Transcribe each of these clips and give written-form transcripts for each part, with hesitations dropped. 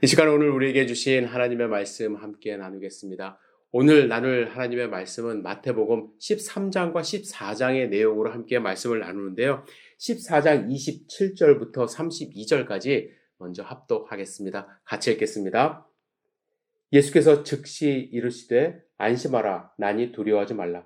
이 시간 오늘 우리에게 주신 하나님의 말씀 함께 나누겠습니다. 오늘 나눌 하나님의 말씀은 마태복음 13장과 14장의 내용으로 함께 말씀을 나누는데요. 14장 27절부터 32절까지 먼저 합독하겠습니다. 같이 읽겠습니다. 예수께서 즉시 이르시되 안심하라, 나니 두려워하지 말라.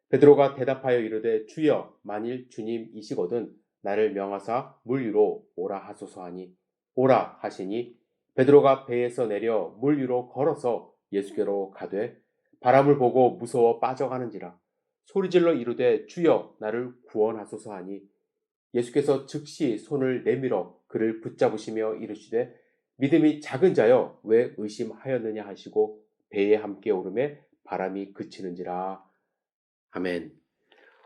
베드로가 대답하여 이르되 주여, 만일 주님이시거든 나를 명하사 물 위로 오라 하소서 하니 오라 하시니 베드로가 배에서 내려 물 위로 걸어서 예수께로 가되 바람을 보고 무서워 빠져가는지라. 소리질러 이르되 주여, 나를 구원하소서 하니 예수께서 즉시 손을 내밀어 그를 붙잡으시며 이르시되 믿음이 작은 자여, 왜 의심하였느냐 하시고 배에 함께 오르매 바람이 그치는지라. 아멘.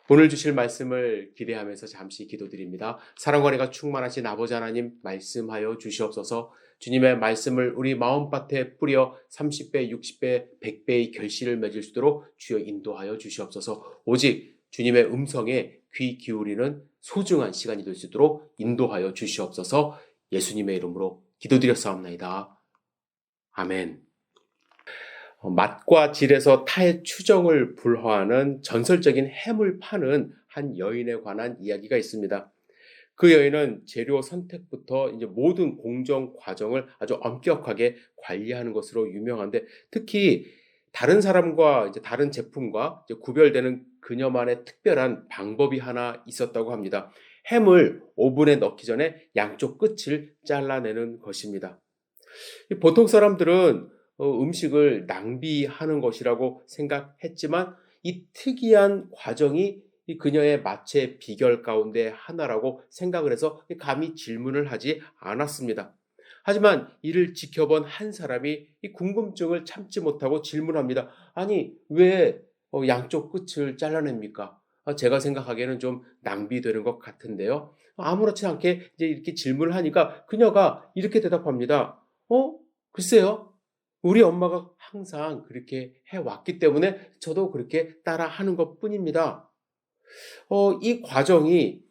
오늘 주실 말씀을 기대하면서 잠시 기도드립니다. 사랑과 은혜가 충만하신 아버지 하나님, 말씀하여 주시옵소서. 주님의 말씀을 우리 마음밭에 뿌려 30배, 60배, 100배의 결실을 맺을 수 있도록 주여 인도하여 주시옵소서. 오직 주님의 음성에 귀 기울이는 소중한 시간이 될 수 있도록 인도하여 주시옵소서. 예수님의 이름으로 기도드렸사옵나이다. 아멘. 맛과 질에서 타의 추정을 불허하는 전설적인 햄을 파는 한 여인에 관한 이야기가 있습니다. 그 여인은 재료 선택부터 이제 모든 공정 과정을 아주 엄격하게 관리하는 것으로 유명한데, 특히 다른 사람과 이제 다른 제품과 이제 구별되는 그녀만의 특별한 방법이 하나 있었다고 합니다. 햄을 오븐에 넣기 전에 양쪽 끝을 잘라내는 것입니다. 보통 사람들은 음식을 낭비하는 것이라고 생각했지만 이 특이한 과정이 이 그녀의 맛의 비결 가운데 하나라고 생각을 해서 감히 질문을 하지 않았습니다. 하지만 이를 지켜본 한 사람이 이 궁금증을 참지 못하고 질문합니다. 아니, 왜 양쪽 끝을 잘라냅니까? 제가 생각하기에는 좀 낭비되는 것 같은데요. 아무렇지 않게 이제 이렇게 질문을 하니까 그녀가 이렇게 대답합니다. 글쎄요. 우리 엄마가 항상 그렇게 해왔기 때문에 저도 그렇게 따라하는 것 뿐입니다. 이 과정이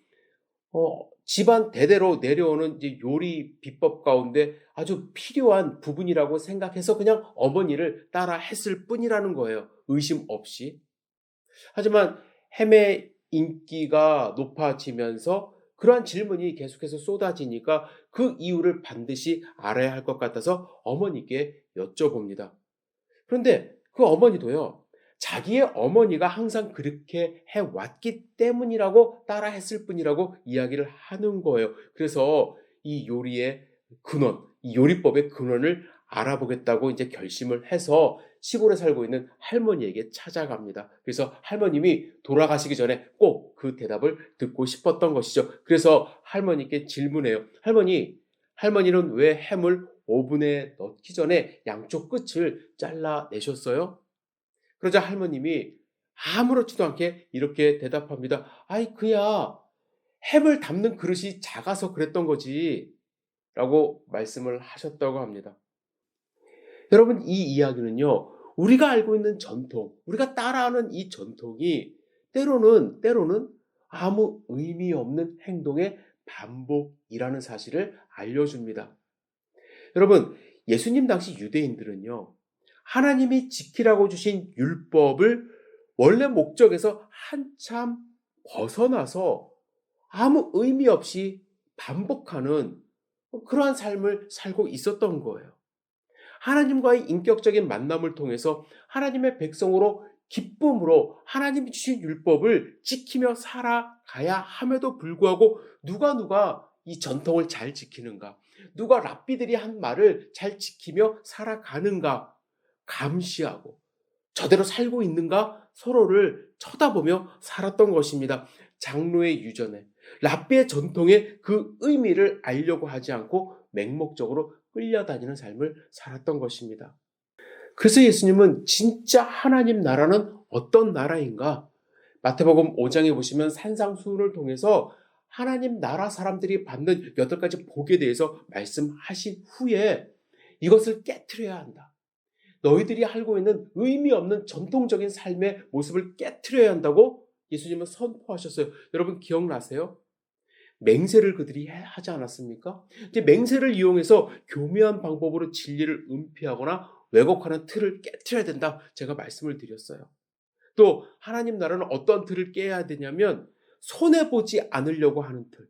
집안 대대로 내려오는 이제 요리 비법 가운데 아주 필요한 부분이라고 생각해서 그냥 어머니를 따라 했을 뿐이라는 거예요. 의심 없이. 하지만 햄의 인기가 높아지면서 그러한 질문이 계속해서 쏟아지니까 그 이유를 반드시 알아야 할 것 같아서 어머니께 여쭤봅니다. 그런데 그 어머니도요, 자기의 어머니가 항상 그렇게 해왔기 때문이라고 따라 했을 뿐이라고 이야기를 하는 거예요. 그래서 이 요리의 근원, 이 요리법의 근원을 알아보겠다고 이제 결심을 해서 시골에 살고 있는 할머니에게 찾아갑니다. 그래서 할머님이 돌아가시기 전에 꼭 그 대답을 듣고 싶었던 것이죠. 그래서 할머니께 질문해요. 할머니는 왜 햄을 오븐에 넣기 전에 양쪽 끝을 잘라내셨어요? 그러자 할머님이 아무렇지도 않게 이렇게 대답합니다. 아이, 그야 햄을 담는 그릇이 작아서 그랬던 거지 라고 말씀을 하셨다고 합니다. 여러분, 이 이야기는요, 우리가 알고 있는 전통, 우리가 따라하는 이 전통이 때로는 아무 의미 없는 행동의 반복이라는 사실을 알려줍니다. 여러분, 예수님 당시 유대인들은요, 하나님이 지키라고 주신 율법을 원래 목적에서 한참 벗어나서 아무 의미 없이 반복하는 그러한 삶을 살고 있었던 거예요. 하나님과의 인격적인 만남을 통해서 하나님의 백성으로 기쁨으로 하나님이 주신 율법을 지키며 살아가야 함에도 불구하고 누가 이 전통을 잘 지키는가? 누가 랍비들이 한 말을 잘 지키며 살아가는가? 감시하고 저대로 살고 있는가? 서로를 쳐다보며 살았던 것입니다. 장로의 유전에 랍비의 전통의 그 의미를 알려고 하지 않고 맹목적으로 끌려다니는 삶을 살았던 것입니다. 그래서 예수님은 진짜 하나님 나라는 어떤 나라인가? 마태복음 5장에 보시면 산상수훈을 통해서 하나님 나라 사람들이 받는 8가지 복에 대해서 말씀하신 후에 이것을 깨트려야 한다. 너희들이 알고 있는 의미 없는 전통적인 삶의 모습을 깨트려야 한다고 예수님은 선포하셨어요. 여러분 기억나세요? 맹세를 그들이 하지 않았습니까? 이제 맹세를 이용해서 교묘한 방법으로 진리를 은폐하거나 왜곡하는 틀을 깨트려야 된다. 제가 말씀을 드렸어요. 또 하나님 나라는 어떤 틀을 깨야 되냐면 손해보지 않으려고 하는 틀,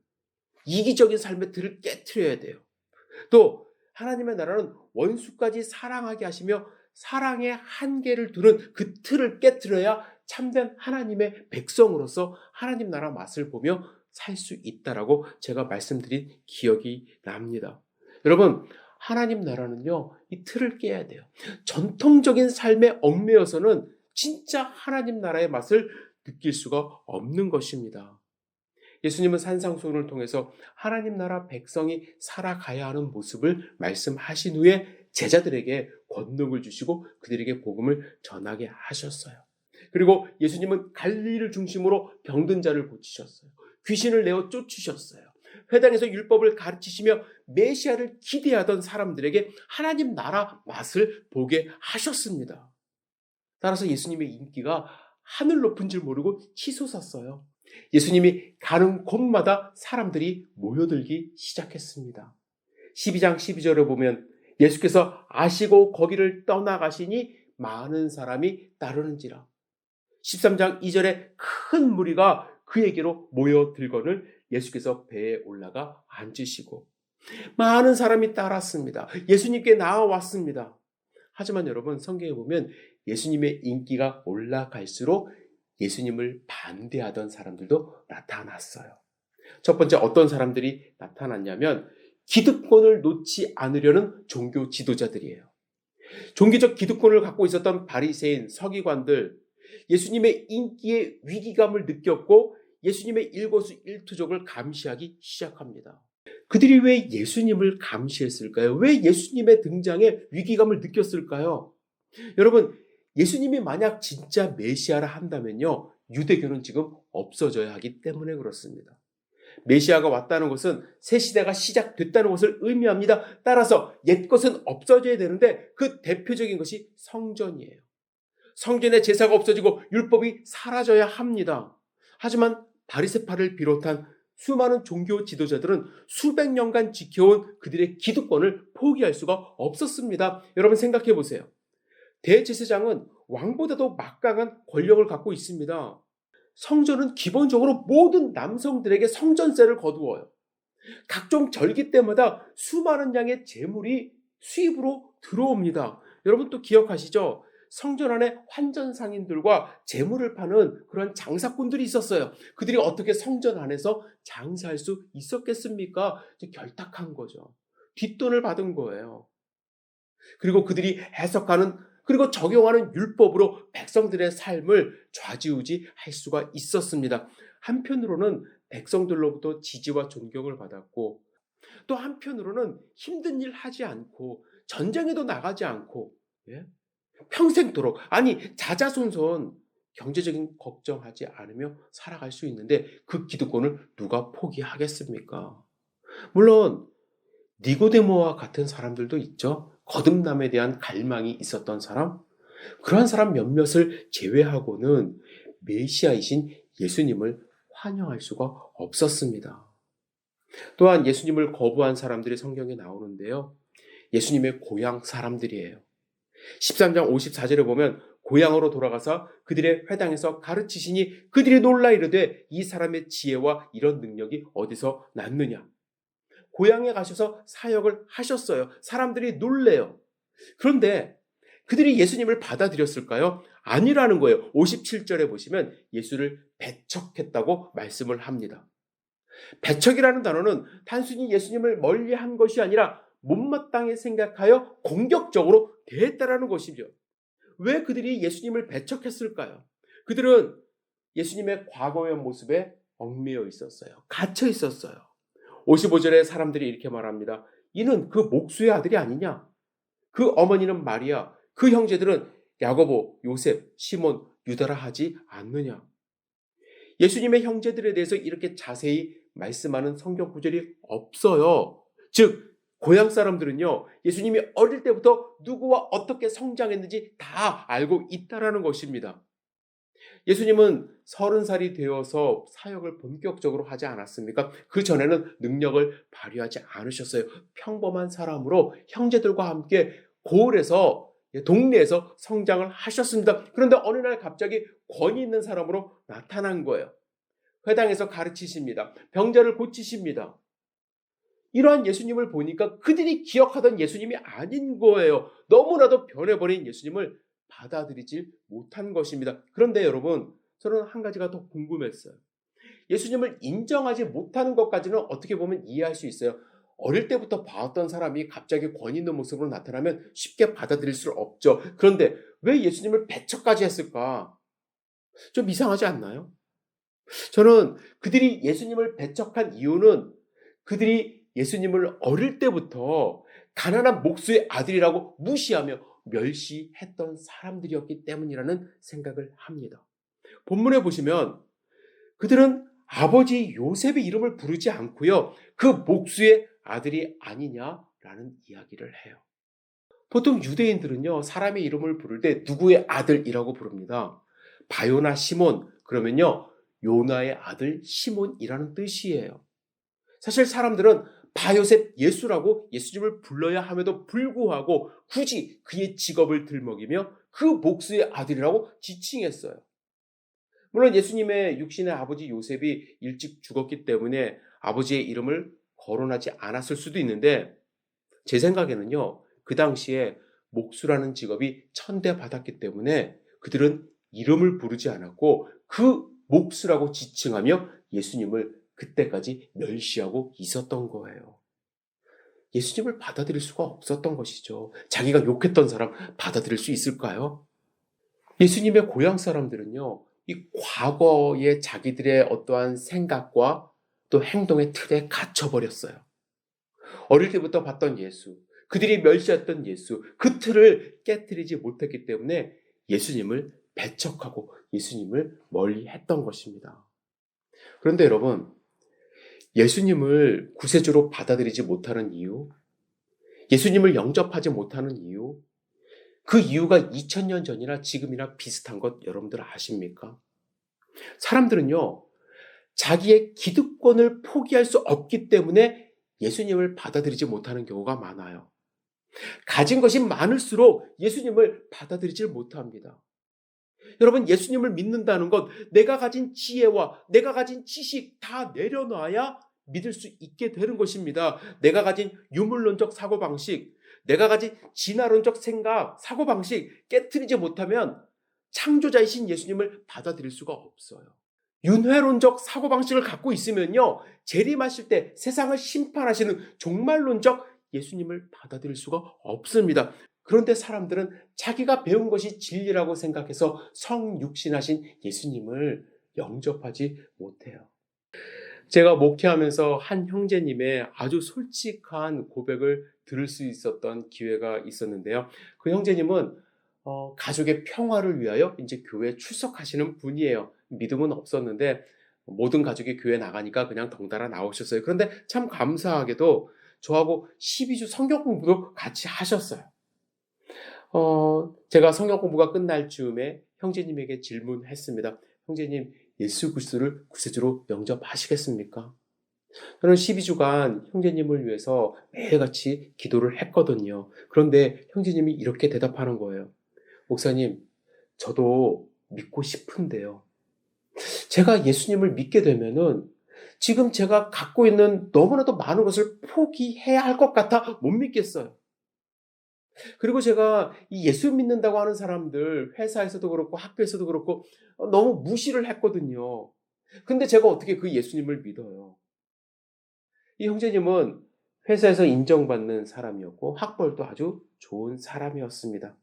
이기적인 삶의 틀을 깨트려야 돼요. 또 하나님의 나라는 원수까지 사랑하게 하시며 사랑의 한계를 두는 그 틀을 깨트려야 참된 하나님의 백성으로서 하나님 나라 맛을 보며 살 수 있다라고 제가 말씀드린 기억이 납니다. 여러분, 하나님 나라는요, 이 틀을 깨야 돼요. 전통적인 삶에 얽매여서는 진짜 하나님 나라의 맛을 느낄 수가 없는 것입니다. 예수님은 산상수훈을 통해서 하나님 나라 백성이 살아가야 하는 모습을 말씀하신 후에 제자들에게 권능을 주시고 그들에게 복음을 전하게 하셨어요. 그리고 예수님은 갈릴리를 중심으로 병든 자를 고치셨어요. 귀신을 내어 쫓으셨어요. 회당에서 율법을 가르치시며 메시아를 기대하던 사람들에게 하나님 나라 맛을 보게 하셨습니다. 따라서 예수님의 인기가 하늘 높은 줄 모르고 치솟았어요. 예수님이 가는 곳마다 사람들이 모여들기 시작했습니다. 12장 12절을 보면 예수께서 아시고 거기를 떠나가시니 많은 사람이 따르는지라. 13장 2절에 큰 무리가 그에게로 모여들거늘 예수께서 배에 올라가 앉으시고 많은 사람이 따랐습니다. 예수님께 나아왔습니다. 하지만 여러분, 성경에 보면 예수님의 인기가 올라갈수록 예수님을 반대하던 사람들도 나타났어요. 첫 번째, 어떤 사람들이 나타났냐면 기득권을 놓지 않으려는 종교 지도자들이에요. 종교적 기득권을 갖고 있었던 바리새인, 서기관들, 예수님의 인기에 위기감을 느꼈고 예수님의 일거수일투족을 감시하기 시작합니다. 그들이 왜 예수님을 감시했을까요? 왜 예수님의 등장에 위기감을 느꼈을까요? 여러분, 예수님이 만약 진짜 메시아라 한다면요, 유대교는 지금 없어져야 하기 때문에 그렇습니다. 메시아가 왔다는 것은 새 시대가 시작됐다는 것을 의미합니다. 따라서 옛 것은 없어져야 되는데 그 대표적인 것이 성전이에요. 성전의 제사가 없어지고 율법이 사라져야 합니다. 하지만 바리새파를 비롯한 수많은 종교 지도자들은 수백 년간 지켜온 그들의 기득권을 포기할 수가 없었습니다. 여러분, 생각해 보세요. 대제사장은 왕보다도 막강한 권력을 갖고 있습니다. 성전은 기본적으로 모든 남성들에게 성전세를 거두어요. 각종 절기 때마다 수많은 양의 제물이 수입으로 들어옵니다. 여러분 또 기억하시죠? 성전 안에 환전상인들과 제물을 파는 그런 장사꾼들이 있었어요. 그들이 어떻게 성전 안에서 장사할 수 있었겠습니까? 결탁한 거죠. 뒷돈을 받은 거예요. 그리고 그들이 해석하는 그리고 적용하는 율법으로 백성들의 삶을 좌지우지할 수가 있었습니다. 한편으로는 백성들로부터 지지와 존경을 받았고 또 한편으로는 힘든 일 하지 않고 전쟁에도 나가지 않고 평생도록 자자손손 경제적인 걱정하지 않으며 살아갈 수 있는데 그 기득권을 누가 포기하겠습니까? 물론 니고데모와 같은 사람들도 있죠. 거듭남에 대한 갈망이 있었던 사람, 그러한 사람 몇몇을 제외하고는 메시아이신 예수님을 환영할 수가 없었습니다. 또한 예수님을 거부한 사람들이 성경에 나오는데요. 예수님의 고향 사람들이에요. 13장 54절에 보면 고향으로 돌아가서 그들의 회당에서 가르치시니 그들이 놀라 이르되 이 사람의 지혜와 이런 능력이 어디서 났느냐. 고향에 가셔서 사역을 하셨어요. 사람들이 놀래요. 그런데 그들이 예수님을 받아들였을까요? 아니라는 거예요. 57절에 보시면 예수를 배척했다고 말씀을 합니다. 배척이라는 단어는 단순히 예수님을 멀리한 것이 아니라 못마땅히 생각하여 공격적으로 대했다라는 것이죠. 왜 그들이 예수님을 배척했을까요? 그들은 예수님의 과거의 모습에 얽매여 있었어요. 갇혀 있었어요. 55절에 사람들이 이렇게 말합니다. 이는 그 목수의 아들이 아니냐? 그 어머니는 마리아, 그 형제들은 야고보, 요셉, 시몬, 유다라 하지 않느냐? 예수님의 형제들에 대해서 이렇게 자세히 말씀하는 성경 구절이 없어요. 즉 고향 사람들은요, 예수님이 어릴 때부터 누구와 어떻게 성장했는지 다 알고 있다라는 것입니다. 예수님은 30살이 되어서 사역을 본격적으로 하지 않았습니까? 그 전에는 능력을 발휘하지 않으셨어요. 평범한 사람으로 형제들과 함께 고을에서 동네에서 성장을 하셨습니다. 그런데 어느 날 갑자기 권위 있는 사람으로 나타난 거예요. 회당에서 가르치십니다. 병자를 고치십니다. 이러한 예수님을 보니까 그들이 기억하던 예수님이 아닌 거예요. 너무나도 변해버린 예수님을 받아들이지 못한 것입니다. 그런데 여러분, 저는 한 가지가 더 궁금했어요. 예수님을 인정하지 못하는 것까지는 어떻게 보면 이해할 수 있어요. 어릴 때부터 봐왔던 사람이 갑자기 권위 있는 모습으로 나타나면 쉽게 받아들일 수 없죠. 그런데 왜 예수님을 배척까지 했을까? 좀 이상하지 않나요? 저는 그들이 예수님을 배척한 이유는 그들이 예수님을 어릴 때부터 가난한 목수의 아들이라고 무시하며 멸시했던 사람들이었기 때문이라는 생각을 합니다. 본문에 보시면 그들은 아버지 요셉의 이름을 부르지 않고요. 그 목수의 아들이 아니냐라는 이야기를 해요. 보통 유대인들은요. 사람의 이름을 부를 때 누구의 아들이라고 부릅니다. 바요나 시몬 그러면요. 요나의 아들 시몬이라는 뜻이에요. 사실 사람들은 바요셉 예수라고 예수님을 불러야 함에도 불구하고 굳이 그의 직업을 들먹이며 그 목수의 아들이라고 지칭했어요. 물론 예수님의 육신의 아버지 요셉이 일찍 죽었기 때문에 아버지의 이름을 거론하지 않았을 수도 있는데 제 생각에는요. 그 당시에 목수라는 직업이 천대받았기 때문에 그들은 이름을 부르지 않았고 그 목수라고 지칭하며 예수님을 그때까지 멸시하고 있었던 거예요. 예수님을 받아들일 수가 없었던 것이죠. 자기가 욕했던 사람 받아들일 수 있을까요? 예수님의 고향 사람들은요. 이 과거의 자기들의 어떠한 생각과 또 행동의 틀에 갇혀버렸어요. 어릴 때부터 봤던 예수, 그들이 멸시했던 예수, 그 틀을 깨트리지 못했기 때문에 예수님을 배척하고 예수님을 멀리했던 것입니다. 그런데 여러분, 예수님을 구세주로 받아들이지 못하는 이유, 예수님을 영접하지 못하는 이유, 그 이유가 2000년 전이나 지금이나 비슷한 것 여러분들 아십니까? 사람들은요, 자기의 기득권을 포기할 수 없기 때문에 예수님을 받아들이지 못하는 경우가 많아요. 가진 것이 많을수록 예수님을 받아들이지 못합니다. 여러분, 예수님을 믿는다는 것, 내가 가진 지혜와 내가 가진 지식 다 내려놔야 믿을 수 있게 되는 것입니다. 내가 가진 유물론적 사고방식, 내가 가진 진화론적 생각, 사고방식 깨트리지 못하면 창조자이신 예수님을 받아들일 수가 없어요. 윤회론적 사고방식을 갖고 있으면요, 재림하실 때 세상을 심판하시는 종말론적 예수님을 받아들일 수가 없습니다. 그런데 사람들은 자기가 배운 것이 진리라고 생각해서 성육신하신 예수님을 영접하지 못해요. 제가 목회하면서 한 형제님의 아주 솔직한 고백을 들을 수 있었던 기회가 있었는데요. 그 형제님은 가족의 평화를 위하여 이제 교회에 출석하시는 분이에요. 믿음은 없었는데 모든 가족이 교회 나가니까 그냥 덩달아 나오셨어요. 그런데 참 감사하게도 저하고 12주 성경 공부도 같이 하셨어요. 제가 성경 공부가 끝날 즈음에 형제님에게 질문했습니다. 형제님, 예수 그리스도를 구세주로 영접하시겠습니까? 저는 12주간 형제님을 위해서 매일같이 기도를 했거든요. 그런데 형제님이 이렇게 대답하는 거예요. 목사님, 저도 믿고 싶은데요. 제가 예수님을 믿게 되면은 지금 제가 갖고 있는 너무나도 많은 것을 포기해야 할 것 같아 못 믿겠어요. 그리고 제가 이 예수 믿는다고 하는 사람들 회사에서도 그렇고 학교에서도 그렇고 너무 무시를 했거든요. 근데 제가 어떻게 그 예수님을 믿어요? 이 형제님은 회사에서 인정받는 사람이었고 학벌도 아주 좋은 사람이었습니다.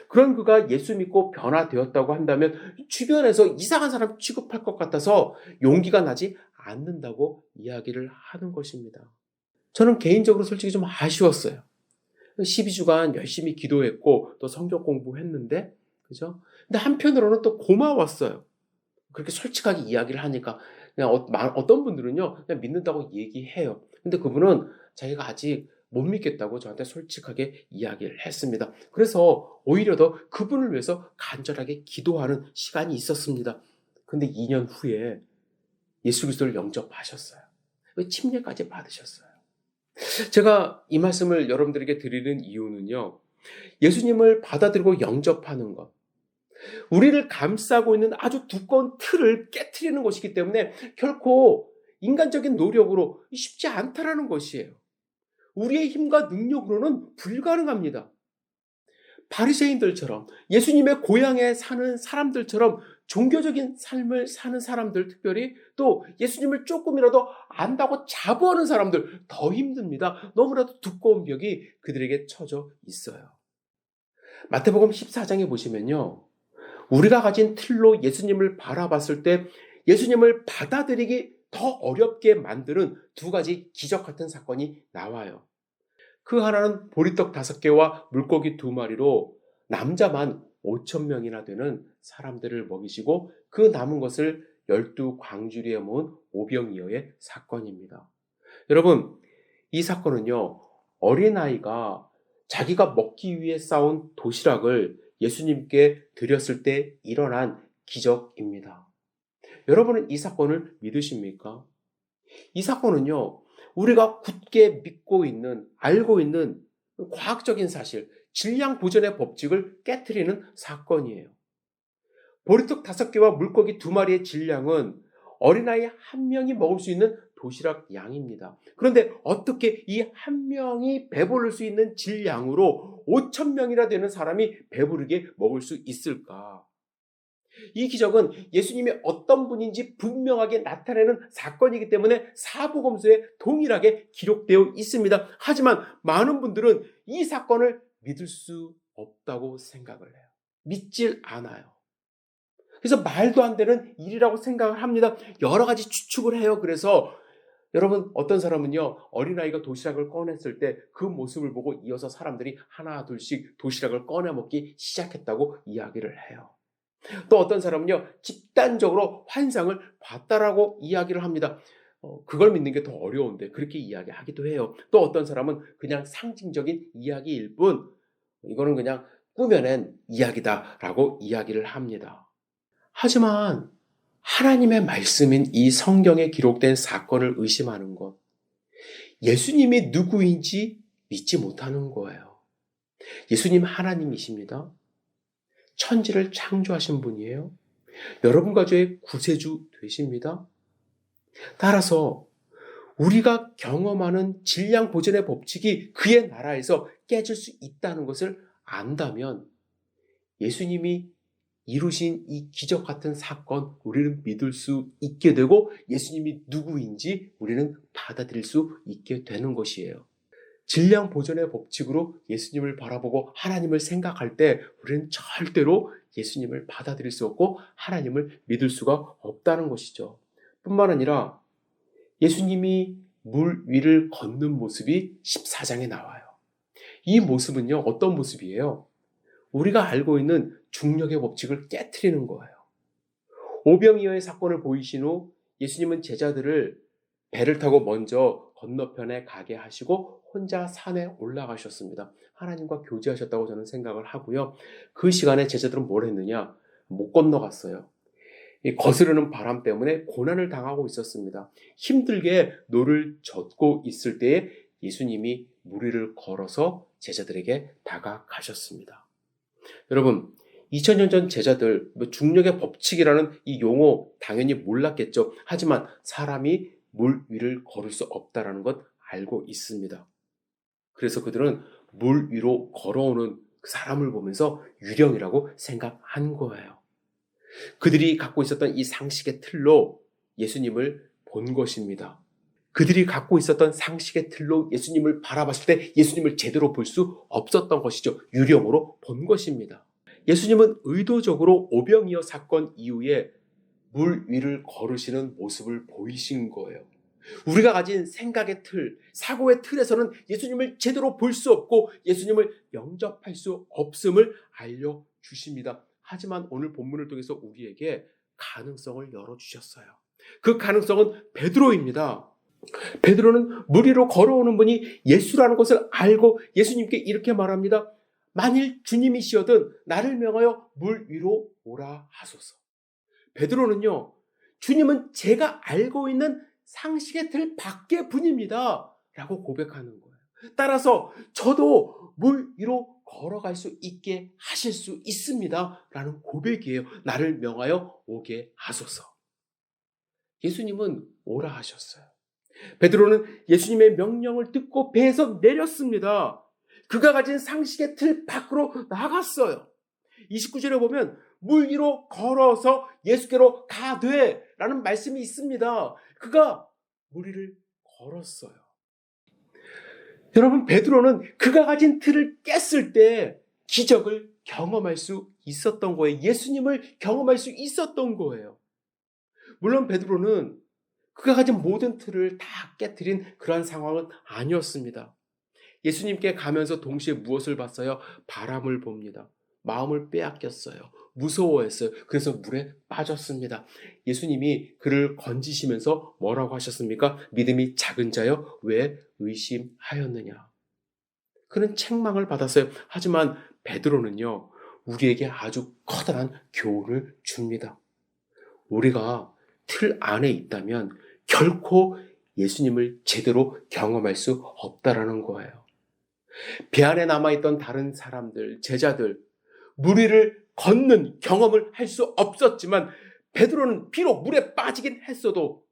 그런 그가 예수 믿고 변화되었다고 한다면 주변에서 이상한 사람 취급할 것 같아서 용기가 나지 않는다고 이야기를 하는 것입니다. 저는 개인적으로 솔직히 좀 아쉬웠어요. 12주간 열심히 기도했고 또 성경 공부했는데, 그죠? 근데 한편으로는 또 고마웠어요. 그렇게 솔직하게 이야기를 하니까. 그냥 어떤 분들은요, 그냥 믿는다고 얘기해요. 근데 그분은 자기가 아직 못 믿겠다고 저한테 솔직하게 이야기를 했습니다. 그래서 오히려 더 그분을 위해서 간절하게 기도하는 시간이 있었습니다. 근데 2년 후에 예수 그리스도를 영접하셨어요. 침례까지 받으셨어요. 제가 이 말씀을 여러분들에게 드리는 이유는요. 예수님을 받아들이고 영접하는 것. 우리를 감싸고 있는 아주 두꺼운 틀을 깨트리는 것이기 때문에 결코 인간적인 노력으로 쉽지 않다라는 것이에요. 우리의 힘과 능력으로는 불가능합니다. 바리새인들처럼 예수님의 고향에 사는 사람들처럼 종교적인 삶을 사는 사람들, 특별히 또 예수님을 조금이라도 안다고 자부하는 사람들 더 힘듭니다. 너무나도 두꺼운 벽이 그들에게 쳐져 있어요. 마태복음 14장에 보시면요. 우리가 가진 틀로 예수님을 바라봤을 때 예수님을 받아들이기 더 어렵게 만드는 두 가지 기적 같은 사건이 나와요. 그 하나는 보리떡 5개와 물고기 2마리로 남자만 5,000명이나 되는 사람들을 먹이시고 그 남은 것을 12광주리에 모은 오병이어의 사건입니다. 여러분, 이 사건은요, 어린아이가 자기가 먹기 위해 싸온 도시락을 예수님께 드렸을 때 일어난 기적입니다. 여러분은 이 사건을 믿으십니까? 이 사건은요, 우리가 굳게 믿고 있는, 알고 있는 과학적인 사실, 질량 보존의 법칙을 깨트리는 사건이에요. 보리떡 5개와 물고기 2마리의 질량은 어린아이 1명이 먹을 수 있는 도시락 양입니다. 그런데 어떻게 이 1명이 배부를 수 있는 질량으로 5,000명이나 되는 사람이 배부르게 먹을 수 있을까? 이 기적은 예수님이 어떤 분인지 분명하게 나타내는 사건이기 때문에 사복음서에 동일하게 기록되어 있습니다. 하지만 많은 분들은 이 사건을 믿을 수 없다고 생각을 해요. 믿질 않아요. 그래서 말도 안 되는 일이라고 생각을 합니다. 여러 가지 추측을 해요. 그래서 여러분, 어떤 사람은요, 어린아이가 도시락을 꺼냈을 때 그 모습을 보고 이어서 사람들이 하나 둘씩 도시락을 꺼내 먹기 시작했다고 이야기를 해요. 또 어떤 사람은요, 집단적으로 환상을 봤다라고 이야기를 합니다. 그걸 믿는 게 더 어려운데 그렇게 이야기하기도 해요. 또 어떤 사람은 그냥 상징적인 이야기일 뿐, 이거는 그냥 꾸며낸 이야기다라고 이야기를 합니다. 하지만 하나님의 말씀인 이 성경에 기록된 사건을 의심하는 것, 예수님이 누구인지 믿지 못하는 거예요. 예수님 하나님이십니다. 천지를 창조하신 분이에요. 여러분 가족의 구세주 되십니다. 따라서 우리가 경험하는 질량 보존의 법칙이 그의 나라에서 깨질 수 있다는 것을 안다면 예수님이 이루신 이 기적 같은 사건 우리는 믿을 수 있게 되고 예수님이 누구인지 우리는 받아들일 수 있게 되는 것이에요. 질량 보존의 법칙으로 예수님을 바라보고 하나님을 생각할 때 우리는 절대로 예수님을 받아들일 수 없고 하나님을 믿을 수가 없다는 것이죠. 뿐만 아니라 예수님이 물 위를 걷는 모습이 14장에 나와요. 이 모습은요, 어떤 모습이에요? 우리가 알고 있는 중력의 법칙을 깨트리는 거예요. 오병이어의 사건을 보이신 후 예수님은 제자들을 배를 타고 먼저 건너편에 가게 하시고 혼자 산에 올라가셨습니다. 하나님과 교제하셨다고 저는 생각을 하고요. 그 시간에 제자들은 뭘 했느냐? 못 건너갔어요. 이 거스르는 바람 때문에 고난을 당하고 있었습니다. 힘들게 노를 젓고 있을 때에 예수님이 물 위를 걸어서 제자들에게 다가가셨습니다. 여러분, 2000년 전 제자들, 중력의 법칙이라는 이 용어 당연히 몰랐겠죠. 하지만 사람이 물 위를 걸을 수 없다는 것 알고 있습니다. 그래서 그들은 물 위로 걸어오는 그 사람을 보면서 유령이라고 생각한 거예요. 그들이 갖고 있었던 이 상식의 틀로 예수님을 본 것입니다. 그들이 갖고 있었던 상식의 틀로 예수님을 바라봤을 때 예수님을 제대로 볼 수 없었던 것이죠. 유령으로 본 것입니다. 예수님은 의도적으로 오병이어 사건 이후에 물 위를 걸으시는 모습을 보이신 거예요. 우리가 가진 생각의 틀, 사고의 틀에서는 예수님을 제대로 볼 수 없고 예수님을 영접할 수 없음을 알려주십니다. 하지만 오늘 본문을 통해서 우리에게 가능성을 열어주셨어요. 그 가능성은 베드로입니다. 베드로는 물 위로 걸어오는 분이 예수라는 것을 알고 예수님께 이렇게 말합니다. 만일 주님이시여든 나를 명하여 물 위로 오라 하소서. 베드로는요, 주님은 제가 알고 있는 상식의 틀 밖의 분입니다 라고 고백하는 거예요. 따라서 저도 물 위로 걸어갈 수 있게 하실 수 있습니다 라는 고백이에요. 나를 명하여 오게 하소서. 예수님은 오라 하셨어요. 베드로는 예수님의 명령을 듣고 배에서 내렸습니다. 그가 가진 상식의 틀 밖으로 나갔어요. 29절에 보면 물 위로 걸어서 예수께로 가되 라는 말씀이 있습니다. 그가 물 위를 걸었어요. 여러분, 베드로는 그가 가진 틀을 깼을 때 기적을 경험할 수 있었던 거예요. 예수님을 경험할 수 있었던 거예요. 물론 베드로는 그가 가진 모든 틀을 다 깨트린 그러한 상황은 아니었습니다. 예수님께 가면서 동시에 무엇을 봤어요? 바람을 봅니다. 마음을 빼앗겼어요. 무서워했어요. 그래서 물에 빠졌습니다. 예수님이 그를 건지시면서 뭐라고 하셨습니까? 믿음이 작은 자여 왜 의심하였느냐? 그는 책망을 받았어요. 하지만 베드로는요, 우리에게 아주 커다란 교훈을 줍니다. 우리가 틀 안에 있다면 결코 예수님을 제대로 경험할 수 없다라는 거예요. 배 안에 남아있던 다른 사람들, 제자들, 물 위를 걷는 경험을 할 수 없었지만 베드로는 비록 물에 빠지긴 했어도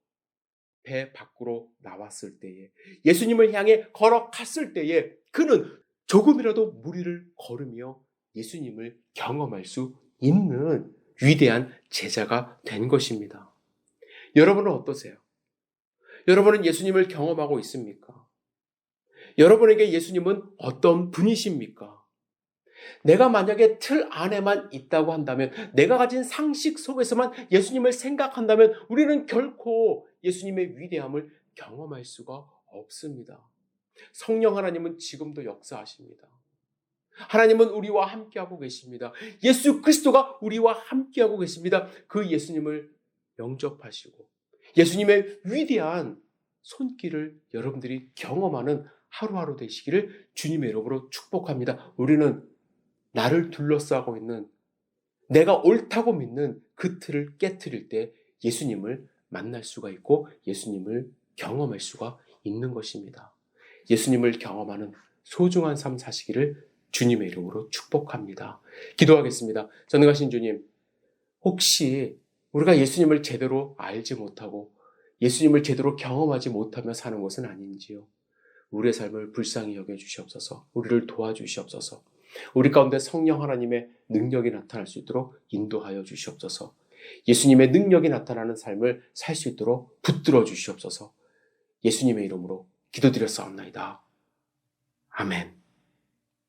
배 밖으로 나왔을 때에, 예수님을 향해 걸어갔을 때에 그는 조금이라도 물 위를 걸으며 예수님을 경험할 수 있는 위대한 제자가 된 것입니다. 여러분은 어떠세요? 여러분은 예수님을 경험하고 있습니까? 여러분에게 예수님은 어떤 분이십니까? 내가 만약에 틀 안에만 있다고 한다면, 내가 가진 상식 속에서만 예수님을 생각한다면 우리는 결코 예수님의 위대함을 경험할 수가 없습니다. 성령 하나님은 지금도 역사하십니다. 하나님은 우리와 함께하고 계십니다. 예수 그리스도가 우리와 함께하고 계십니다. 그 예수님을 영접하시고 예수님의 위대한 손길을 여러분들이 경험하는 하루하루 되시기를 주님의 이름으로 축복합니다. 우리는 나를 둘러싸고 있는, 내가 옳다고 믿는 그 틀을 깨트릴 때 예수님을 만날 수가 있고 예수님을 경험할 수가 있는 것입니다. 예수님을 경험하는 소중한 삶 사시기를 주님의 이름으로 축복합니다. 기도하겠습니다. 전능하신 주님, 혹시 우리가 예수님을 제대로 알지 못하고 예수님을 제대로 경험하지 못하며 사는 것은 아닌지요? 우리의 삶을 불쌍히 여겨주시옵소서. 우리를 도와주시옵소서. 우리 가운데 성령 하나님의 능력이 나타날 수 있도록 인도하여 주시옵소서. 예수님의 능력이 나타나는 삶을 살 수 있도록 붙들어 주시옵소서. 예수님의 이름으로 기도드렸사옵나이다. 아멘.